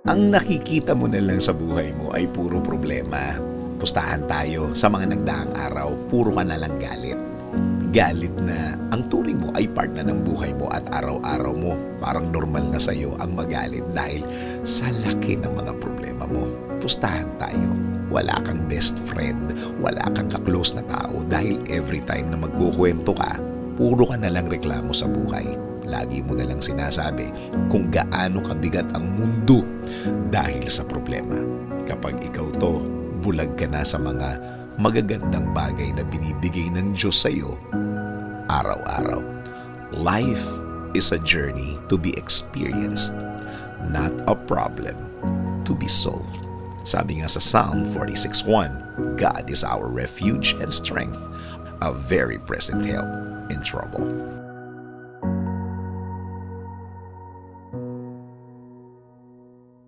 Ang nakikita mo na lang sa buhay mo ay puro problema. Pustahan tayo sa mga nagdaang araw, puro ka na lang galit. Galit na ang turing mo ay part na ng buhay mo at araw-araw mo parang normal na sa'yo ang magalit dahil sa laki ng mga problema mo. Pustahan tayo. Wala kang best friend, wala kang ka-close na tao dahil every time na magkukwento ka, puro ka na lang reklamo sa buhay. Lagi mo na lang sinasabi kung gaano kabigat ang mundo dahil sa problema. Kapag ikaw to, bulag ka na sa mga magagandang bagay na binibigay ng Diyos sa iyo araw-araw. Life is a journey to be experienced, not a problem to be solved. Sabi nga sa Psalm 46:1, God is our refuge and strength, a very present help in trouble.